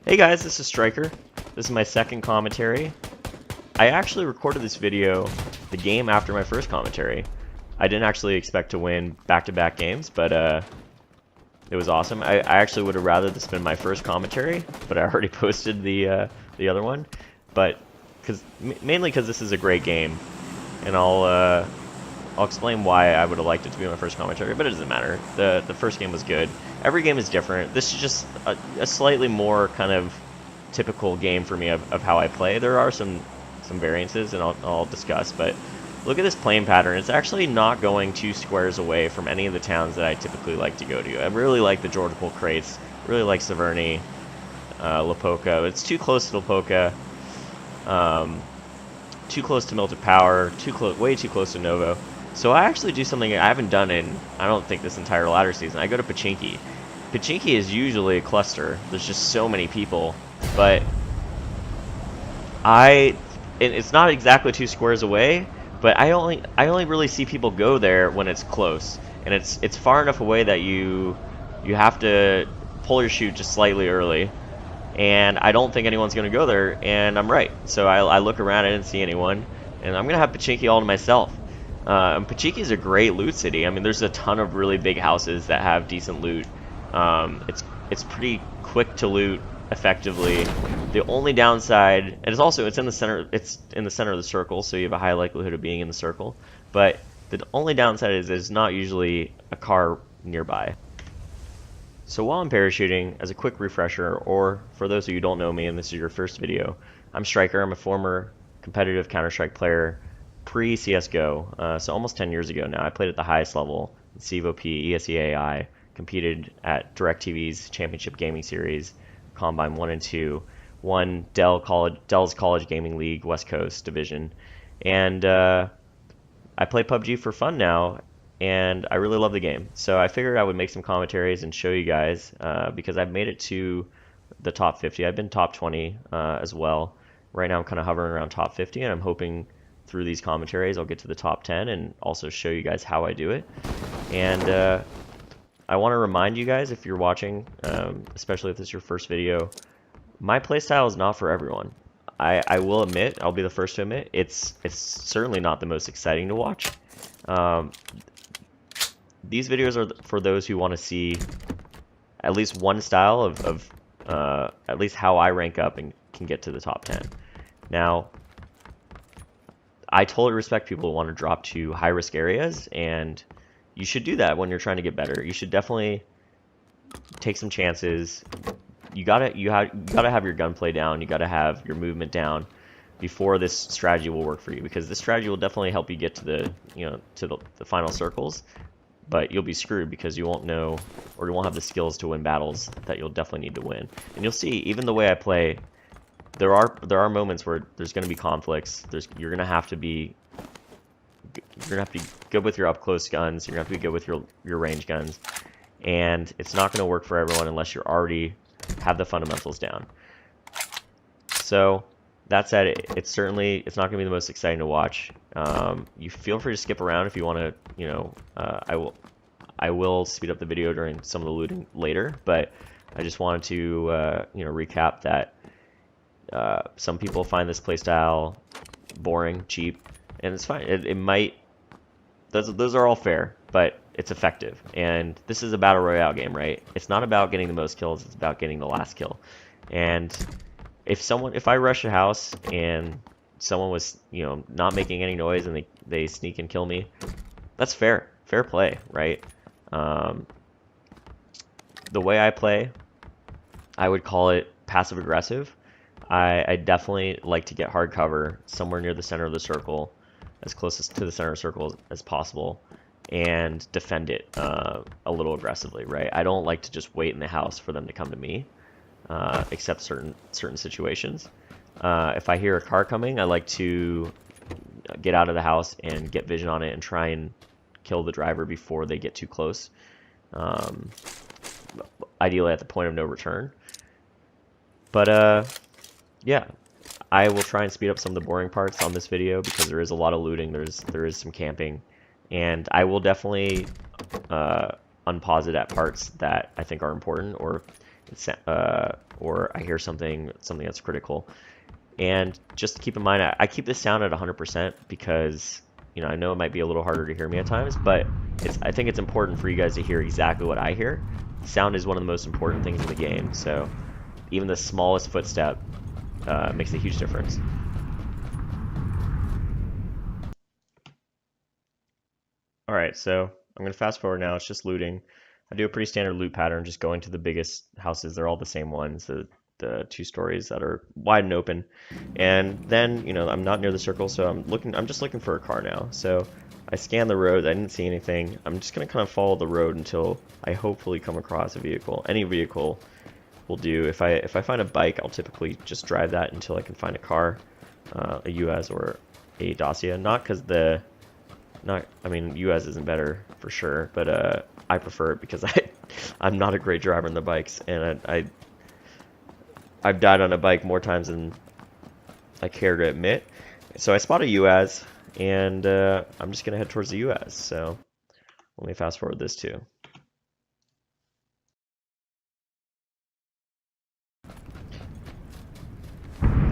Hey guys, this is Striker. This is my second commentary. I actually recorded this video, the game after my first commentary. I didn't actually expect to win back-to-back games, but it was awesome. I actually would have rather this been my first commentary, but I already posted the other one. But mainly because this is a great game, and I'll explain why I would have liked it to be my first commentary, but it doesn't matter. The first game was good. Every game is different. This is just a slightly more kind of typical game for me of how I play. There are some variances, and I'll discuss, but look at this playing pattern. It's actually not going 2 squares away from any of the towns that I typically like to go to. I really like the Georgia Pool Crates, really like Severny, Lapoca. It's too close to Lapoca, too close to Melted Power, way too close to Novo. So I actually do something I haven't done in, I don't think, this entire ladder season. I go to Pachinki. Pachinki is usually a cluster. There's just so many people, but it's not exactly 2 squares away, but I only really see people go there when it's close, and it's far enough away that you have to pull your chute just slightly early, and I don't think anyone's gonna go there, and I'm right. So I look around, I didn't see anyone, and I'm gonna have Pachinki all to myself. And Pachinki is a great loot city. I mean, there's a ton of really big houses that have decent loot. It's pretty quick to loot effectively. The only downside, and it's in the center. It's in the center of the circle, so you have a high likelihood of being in the circle. But the only downside is there's not usually a car nearby. So while I'm parachuting, as a quick refresher, or for those of you who don't know me and this is your first video, I'm Striker. I'm a former competitive Counter-Strike player, pre-CSGO, so almost 10 years ago now. I played at the highest level, CVOP, ESEAI, competed at DirecTV's Championship Gaming Series, Combine 1 and 2, won Dell's College Gaming League West Coast Division, and I play PUBG for fun now, and I really love the game. So I figured I would make some commentaries and show you guys, because I've made it to the top 50. I've been top 20 as well. Right now I'm kind of hovering around top 50, and I'm hoping through these commentaries I'll get to the top 10 and also show you guys how I do it. And I want to remind you guys, if you're watching, especially if this is your first video, my playstyle is not for everyone. I will admit, I'll be the first to admit, it's certainly not the most exciting to watch. These videos are for those who want to see at least one style of at least how I rank up and can get to the top 10. Now, I totally respect people who want to drop to high-risk areas, and you should do that when you're trying to get better. You should definitely take some chances. You gotta have your gunplay down. You gotta have your movement down before this strategy will work for you, because this strategy will definitely help you get to the final circles. But you'll be screwed because you won't know, or you won't have the skills to win battles that you'll definitely need to win. And you'll see, even the way I play, there are moments where there's going to be conflicts. You're going to have to be good with your up close guns. You're going to have to be good with your range guns, and it's not going to work for everyone unless you already have the fundamentals down. So that said, it's not going to be the most exciting to watch. You feel free to skip around if you want to. I will speed up the video during some of the looting later, but I just wanted to recap that. Some people find this playstyle boring, cheap, and it's fine. It might. Those are all fair, but it's effective. And this is a battle royale game, right? It's not about getting the most kills. It's about getting the last kill. And if I rush a house and someone was not making any noise and they sneak and kill me, that's fair play, right? The way I play, I would call it passive aggressive. I definitely like to get hard cover somewhere near the center of the circle, as close to the center of the circle as possible, and defend it a little aggressively, right? I don't like to just wait in the house for them to come to me, except certain situations. If I hear a car coming, I like to get out of the house and get vision on it and try and kill the driver before they get too close, ideally at the point of no return. But yeah, I will try and speed up some of the boring parts on this video because there is a lot of looting, there is some camping, and I will definitely unpause it at parts that I think are important, or or I hear something that's critical. And just keep in mind, I keep this sound at 100% because, you know, I know it might be a little harder to hear me at times, but I think it's important for you guys to hear exactly what I hear. Sound is one of the most important things in the game, so even the smallest footstep makes a huge difference. Alright, so I'm going to fast forward now. It's just looting. I do a pretty standard loot pattern, just going to the biggest houses. They're all the same ones, the 2 stories that are wide and open. And then, you know, I'm not near the circle, so I'm just looking for a car now. So I scan the road. I didn't see anything. I'm just going to kind of follow the road until I hopefully come across a vehicle. Any vehicle will do. If I find a bike, I'll typically just drive that until I can find a car, a US or a Dacia. I mean, US isn't better for sure, but I prefer it because I'm not a great driver on the bikes, and I've died on a bike more times than I care to admit. So I spot a US, and I'm just gonna head towards the US. So let me fast forward this too.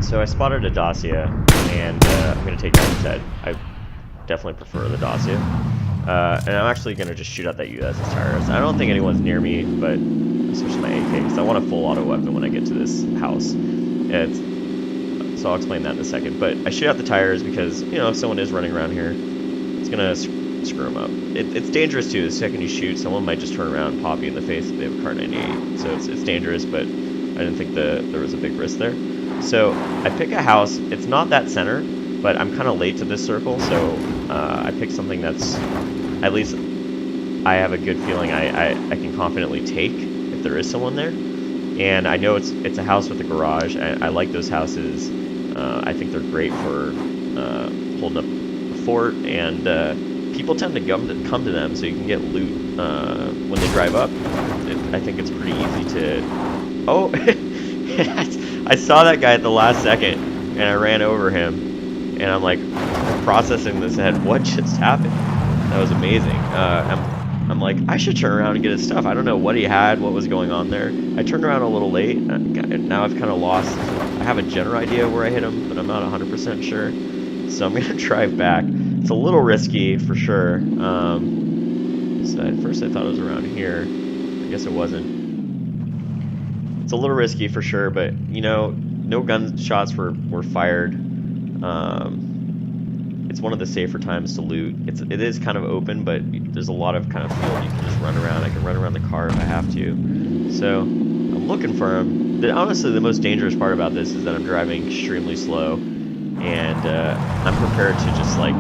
So I spotted a Dacia, and I'm gonna take that instead. I definitely prefer the Dacia. And I'm actually going to just shoot out that US's tires. I don't think anyone's near me, but I switched to my AK because I want a full auto weapon when I get to this house. So I'll explain that in a second. But I shoot out the tires because, you know, if someone is running around here, it's going to screw them up. It's dangerous too. The second you shoot, someone might just turn around and pop you in the face if they have a Kar 98. So it's dangerous, but I didn't think there was a big risk there. So I pick a house. It's not that center, but I'm kind of late to this circle, so I picked something that's, at least I have a good feeling I can confidently take if there is someone there. And I know it's a house with a garage. I like those houses. I think they're great for holding up a fort, and people tend to come to them, so you can get loot when they drive up. I think it's pretty easy to... Oh! I saw that guy at the last second, and I ran over him. And I'm like processing this ahead. What just happened? That was amazing. I'm like, I should turn around and get his stuff. I don't know what he had, what was going on there. I turned around a little late. Now I've kind of lost. I have a general idea where I hit him, but I'm not 100% sure. So I'm gonna drive back. It's a little risky for sure. So at first I thought it was around here. I guess it wasn't. It's a little risky for sure, but you know, no gunshots were fired. It's one of the safer times to loot. It is kind of open, but there's a lot of kind of field you can just run around. I can run around the car if I have to. So I'm looking for him. Honestly, the most dangerous part about this is that I'm driving extremely slow, and I'm prepared to just like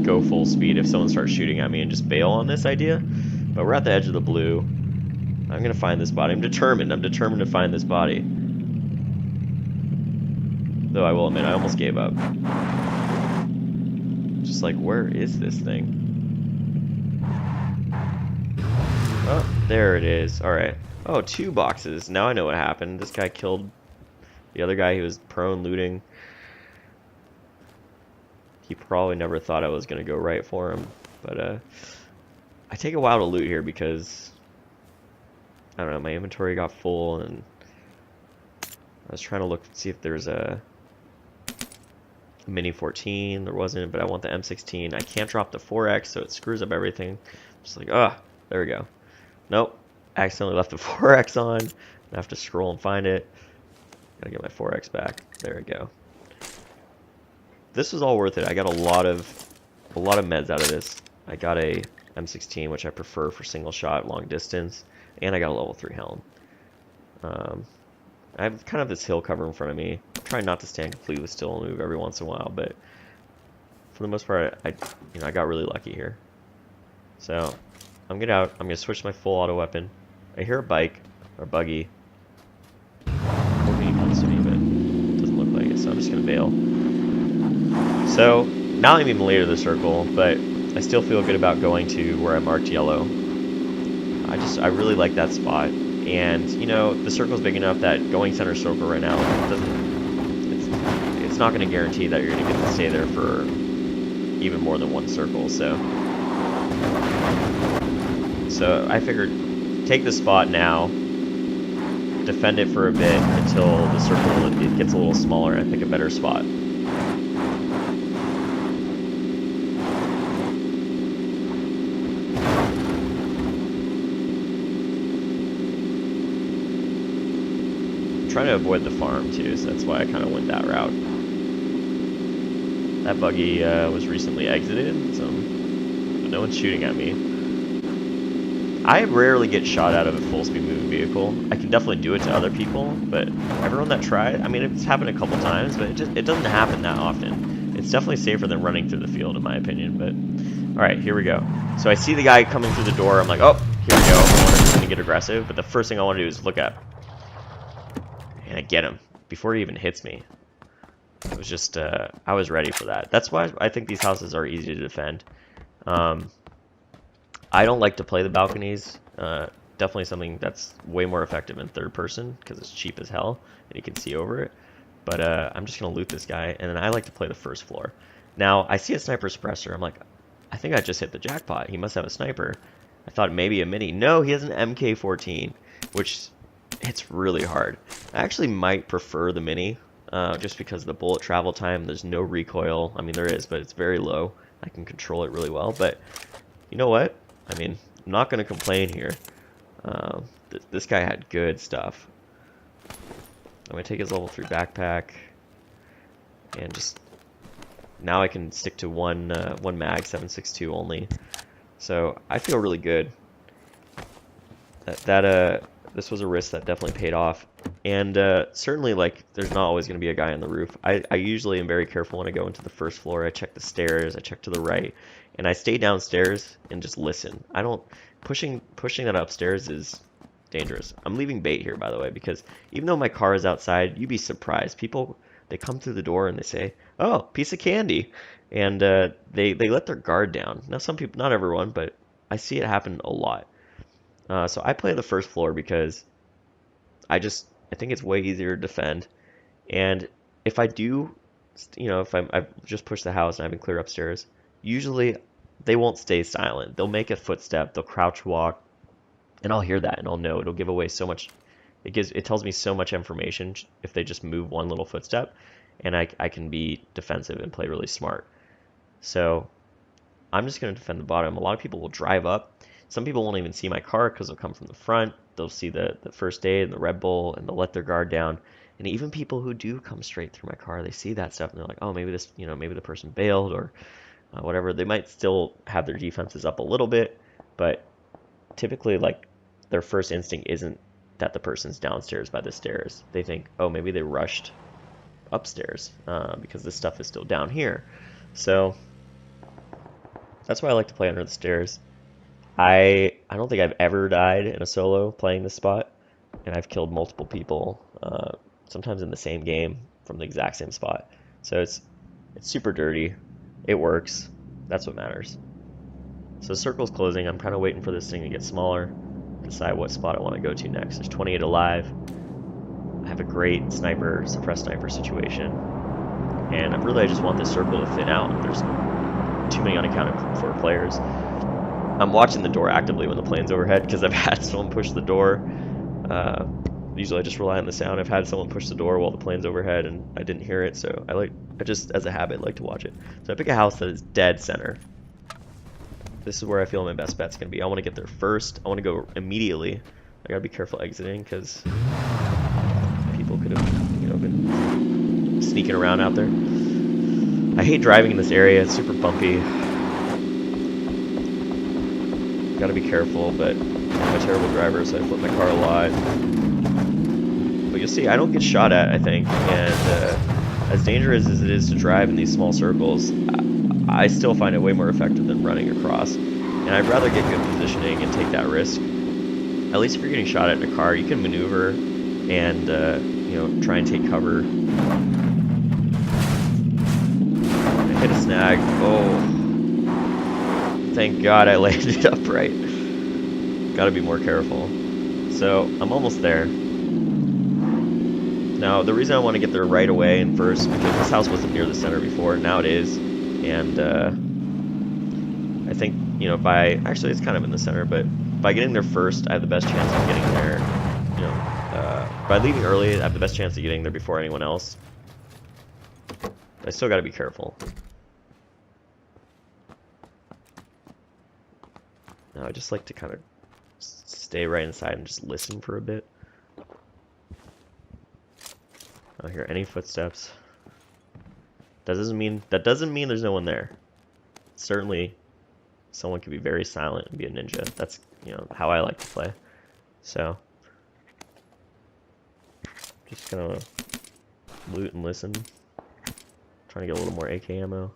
go full speed if someone starts shooting at me and just bail on this idea. But we're at the edge of the blue. I'm gonna find this body. I'm determined to find this body. Though I will admit, I almost gave up. Just like, where is this thing? Oh, there it is. Alright. Oh, 2 boxes. Now I know what happened. This guy killed the other guy who was prone looting. He probably never thought I was going to go right for him. But, I take a while to loot here because, I don't know, my inventory got full and I was trying to look, see if there's a Mini 14. There wasn't, but I want the M16. I can't drop the 4X, so it screws up everything. Just like, there we go. Nope, accidentally left the 4X on. I have to scroll and find it. Gotta get my 4X back. There we go. This was all worth it. I got a lot of meds out of this. I got a M16, which I prefer for single shot, long distance, and I got a level 3 helm. I have kind of this hill cover in front of me. I'm trying not to stand completely still and move every once in a while, but for the most part, I got really lucky here. So I'm gonna switch to my full auto weapon. I hear a bike or buggy. Hoping he comes to me, but it doesn't look like it. So I'm just gonna bail. So now I'm even later to the circle, but I still feel good about going to where I marked yellow. I really like that spot. And, you know, the circle's big enough that going center circle right now it's not going to guarantee that you're going to get to stay there for even more than one circle. So I figured take the spot now, defend it for a bit until the circle it gets a little smaller and I pick a better spot. Trying to avoid the farm too, so that's why I kind of went that route. That buggy was recently exited, so but no one's shooting at me. I rarely get shot out of a full speed moving vehicle. I can definitely do it to other people, but everyone that tried, I mean, it's happened a couple times, but it doesn't happen that often. It's definitely safer than running through the field, in my opinion. But all right, here we go. So I see the guy coming through the door. I'm like, oh, here we go. I want him to get aggressive, but the first thing I want to do is look at. And I get him before he even hits me. It was just, I was ready for that. That's why I think these houses are easy to defend. I don't like to play the balconies. Definitely something that's way more effective in third person because it's cheap as hell and you can see over it. But I'm just going to loot this guy, and then I like to play the first floor. Now, I see a sniper suppressor. I'm like, I think I just hit the jackpot. He must have a sniper. I thought maybe a mini. No, he has an MK14, which... it's really hard. I actually might prefer the mini, just because of the bullet travel time. There's no recoil. I mean, there is, but it's very low. I can control it really well. But you know what? I mean, I'm not going to complain here. This guy had good stuff. I'm going to take his level 3 backpack. And just... now I can stick to one mag, 7.62 only. So I feel really good. This was a risk that definitely paid off, and certainly, like, there's not always going to be a guy on the roof. I usually am very careful when I go into the first floor. I check the stairs, I check to the right, and I stay downstairs and just listen. I don't pushing that upstairs is dangerous. I'm leaving bait here, by the way, because even though my car is outside, you'd be surprised. People, they come through the door and they say, "Oh, piece of candy," and they let their guard down. Now, some people, not everyone, but I see it happen a lot. So I play the first floor because I think it's way easier to defend. And if I do, if I've just pushed the house and I've been clear upstairs, usually they won't stay silent. They'll make a footstep, they'll crouch walk, and I'll hear that and I'll know. It'll give away so much. It tells me so much information if they just move one little footstep, and I can be defensive and play really smart. So I'm just going to defend the bottom. A lot of people will drive up. Some people won't even see my car because they'll come from the front. They'll see the first aid and the Red Bull, and they'll let their guard down. And even people who do come straight through my car, they see that stuff and they're like, oh, maybe this, maybe the person bailed or whatever. They might still have their defenses up a little bit, but typically, like, their first instinct isn't that the person's downstairs by the stairs. They think, oh, maybe they rushed upstairs because this stuff is still down here. So that's why I like to play under the stairs. I don't think I've ever died in a solo playing this spot, and I've killed multiple people, sometimes in the same game from the exact same spot. So it's super dirty. It works. That's what matters. So the circle's closing. I'm kind of waiting for this thing to get smaller, decide what spot I want to go to next. There's 28 alive. I have a great suppressed sniper situation, and I just want this circle to thin out. There's too many unaccounted for players. I'm watching the door actively when the plane's overhead because I've had someone push the door. Usually I just rely on the sound. I've had someone push the door while the plane's overhead and I didn't hear it, so I just, as a habit, like to watch it. So I pick a house that is dead center. This is where I feel my best bet's going to be. I want to get there first. I want to go immediately. I got to be careful exiting because people could have, been sneaking around out there. I hate driving in this area. It's super bumpy. Gotta be careful, but I'm a terrible driver, so I flip my car a lot. But you'll see, I don't get shot at, I think, and as dangerous as it is to drive in these small circles, I still find it way more effective than running across. And I'd rather get good positioning and take that risk. At least if you're getting shot at in a car, you can maneuver and, try and take cover. I hit a snag. Oh. Thank God I landed upright. Gotta be more careful. So, I'm almost there. Now, the reason I want to get there right away and first, because this house wasn't near the center before, now it is. And, I think, actually it's kind of in the center, but by getting there first, I have the best chance of getting there, By leaving early, I have the best chance of getting there before anyone else. But I still gotta be careful. No, I just like to kind of stay right inside and just listen for a bit. I don't hear any footsteps. That doesn't mean there's no one there. Certainly, someone can be very silent and be a ninja. That's, you know, how I like to play. So, just gonna loot and listen. Trying to get a little more AK ammo.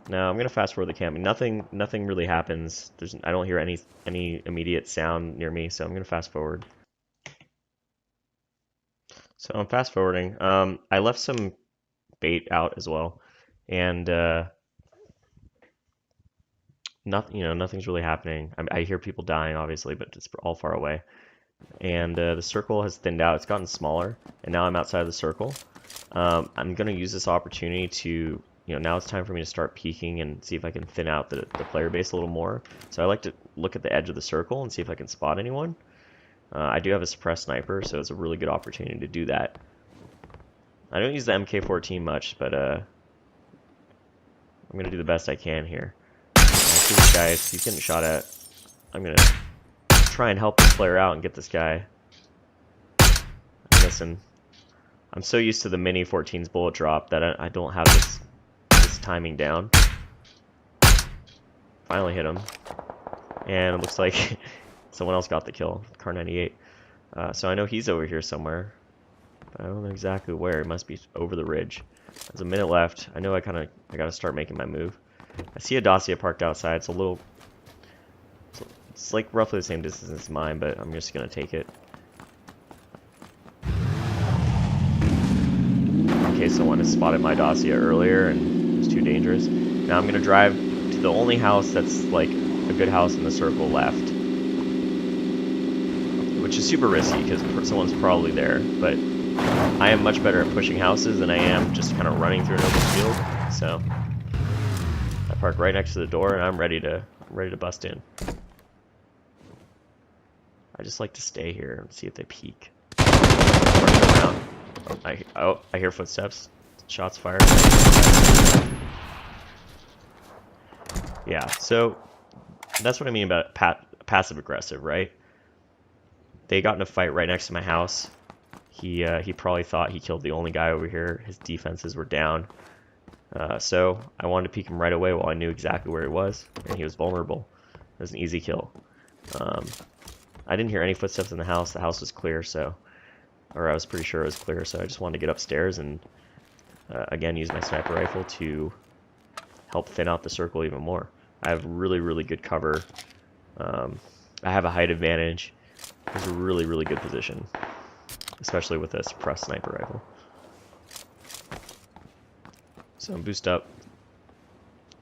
Now I'm gonna fast forward the camping. Nothing really happens. I don't hear any immediate sound near me, so I'm gonna fast forward. So I'm fast forwarding. I left some bait out as well, and nothing's really happening. I hear people dying, obviously, but it's all far away. And the circle has thinned out. It's gotten smaller, and now I'm outside of the circle. I'm gonna use this opportunity to, now it's time for me to start peeking and see if I can thin out the player base a little more. So I like to look at the edge of the circle and see if I can spot anyone. I do have a suppressed sniper, so it's a really good opportunity to do that. I don't use the MK14 much, but I'm gonna do the best I can here. I see this guy, he's getting shot at. I'm gonna try and help this player out and get this guy. Listen, I'm so used to the Mini 14's bullet drop that I don't have this timing down. Finally hit him, and it looks like someone else got the kill. Car 98. So I know he's over here somewhere, but I don't know exactly where. It must be over the ridge. There's a minute left. I know I gotta start making my move. I see a Dacia parked outside. It's like roughly the same distance as mine, but I'm just gonna take it. In case someone has spotted my Dacia earlier and it was too dangerous. Now I'm gonna drive to the only house that's like a good house in the circle left, which is super risky because someone's probably there. But I am much better at pushing houses than I am just kind of running through an open field. So I park right next to the door and I'm ready to bust in. I just like to stay here and see if they peek. Running around. I hear footsteps. Shots fired. Yeah, so that's what I mean about passive aggressive, right? They got in a fight right next to my house. He probably thought he killed the only guy over here. His defenses were down. So I wanted to peek him right away while I knew exactly where he was, and he was vulnerable. It was an easy kill. I didn't hear any footsteps in the house. The house was clear, or I was pretty sure it was clear, so I just wanted to get upstairs and again use my sniper rifle to help thin out the circle even more. I have really, really good cover. I have a height advantage. It's a really, really good position, especially with a suppressed sniper rifle. So I'm boosted up,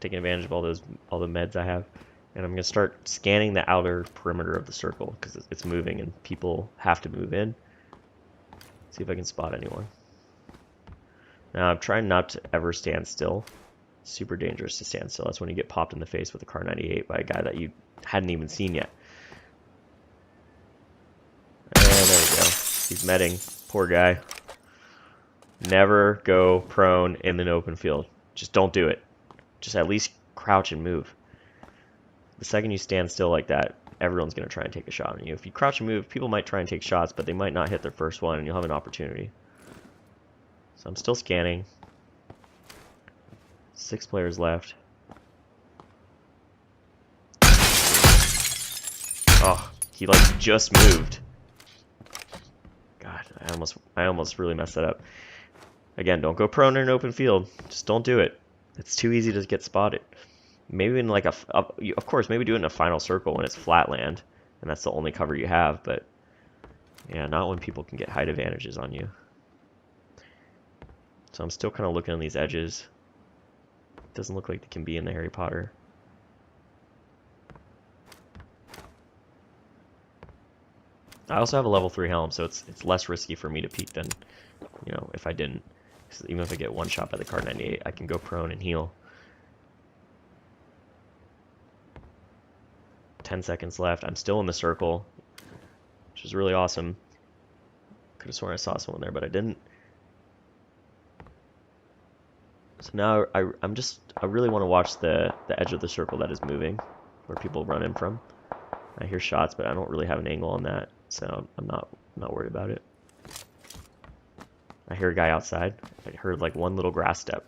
taking advantage of all the meds I have, and I'm gonna start scanning the outer perimeter of the circle because it's moving and people have to move in. See if I can spot anyone. Now I'm trying not to ever stand still. Super dangerous to stand still. That's when you get popped in the face with a Car 98 by a guy that you hadn't even seen yet. And there we go. He's medding. Poor guy. Never go prone in an open field. Just don't do it. Just at least crouch and move. The second you stand still like that, everyone's going to try and take a shot on you. If you crouch and move, people might try and take shots, but they might not hit their first one, and you'll have an opportunity. So I'm still scanning. 6 players left. Oh, he like just moved. God, I almost really messed that up. Again, don't go prone in an open field. Just don't do it. It's too easy to get spotted. Maybe in like of course, maybe do it in a final circle when it's flat land, and that's the only cover you have, but yeah, not when people can get height advantages on you. So I'm still kind of looking on these edges. It doesn't look like they can be in the Harry Potter. I also have a level 3 helm, so it's less risky for me to peek than, if I didn't. 'Cause even if I get one shot by the Car 98, I can go prone and heal. 10 seconds left. I'm still in the circle, which is really awesome. Could have sworn I saw someone there, but I didn't. So now I really want to watch the edge of the circle that is moving, where people run in from. I hear shots, but I don't really have an angle on that, so I'm not worried about it. I hear a guy outside. I heard like one little grass step.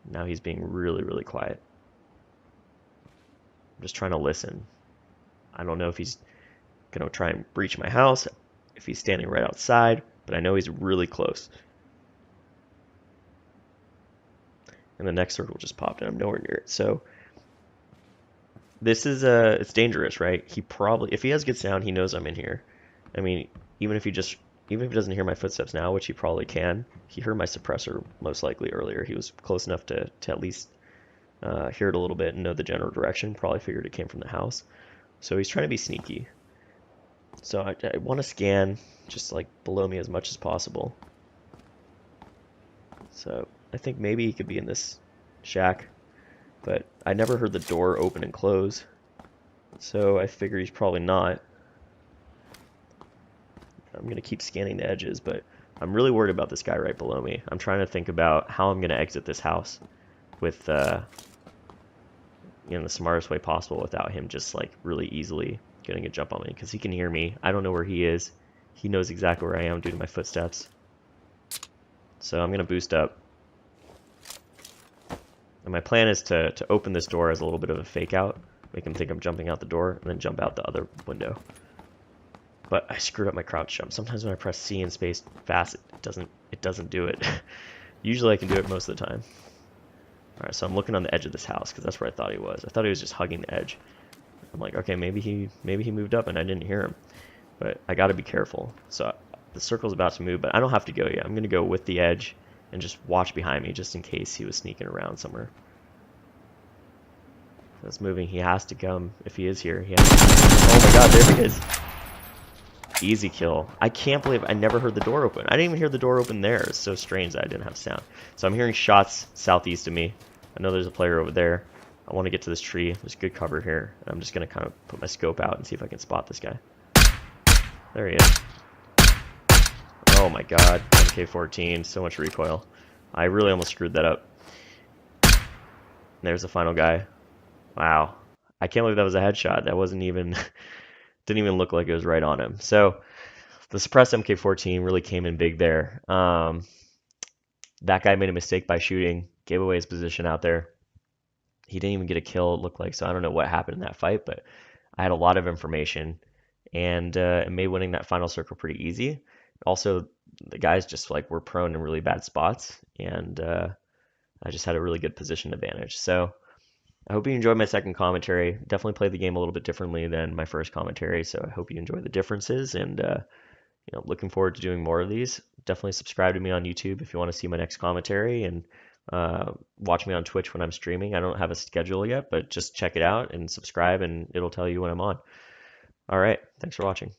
Now he's being really, really quiet. I'm just trying to listen. I don't know if he's gonna try and breach my house, if he's standing right outside, but I know he's really close. And the next circle just popped, and I'm nowhere near it. So this is it's dangerous, right? He probably, if he has good sound, he knows I'm in here. I mean, even if he doesn't hear my footsteps now, which he probably can, he heard my suppressor most likely earlier. He was close enough to at least hear it a little bit and know the general direction. Probably figured it came from the house. So he's trying to be sneaky. So I want to scan just like below me as much as possible. So I think maybe he could be in this shack, but I never heard the door open and close. So I figure he's probably not. I'm going to keep scanning the edges, but I'm really worried about this guy right below me. I'm trying to think about how I'm going to exit this house with the smartest way possible without him just like really easily getting a jump on me, because he can hear me. I don't know where he is. He knows exactly where I am due to my footsteps. So I'm going to boost up. And my plan is to open this door as a little bit of a fake out, make him think I'm jumping out the door, and then jump out the other window. But I screwed up my crouch jump. Sometimes when I press C and space fast, it doesn't do it. Usually I can do it most of the time. Alright, so I'm looking on the edge of this house, because that's where I thought he was. I thought he was just hugging the edge. I'm like, okay, maybe he moved up and I didn't hear him. But I gotta be careful. So the circle's about to move, but I don't have to go yet. I'm gonna go with the edge and just watch behind me, just in case he was sneaking around somewhere. That's moving. He has to come. If he is here, he has to. Oh my god, there he is. Easy kill. I can't believe I never heard the door open. I didn't even hear the door open there. It's so strange that I didn't have sound. So I'm hearing shots southeast of me. I know there's a player over there. I want to get to this tree. There's good cover here. I'm just going to kind of put my scope out and see if I can spot this guy. There he is. Oh my god. MK14. So much recoil. I really almost screwed that up. There's the final guy. Wow. I can't believe that was a headshot. That wasn't even... didn't even look like it was right on him. So the suppressed MK14 really came in big there. That guy made a mistake by shooting, gave away his position out there. He didn't even get a kill, it looked like, so I don't know what happened in that fight, but I had a lot of information, and it made winning that final circle pretty easy. Also, the guys just like were prone in really bad spots, and I just had a really good position advantage. So I hope you enjoyed my second commentary. Definitely played the game a little bit differently than my first commentary, so I hope you enjoy the differences, and looking forward to doing more of these. Definitely subscribe to me on YouTube if you want to see my next commentary, and watch me on Twitch when I'm streaming. I don't have a schedule yet, but just check it out and subscribe, and it'll tell you when I'm on. All right, thanks for watching.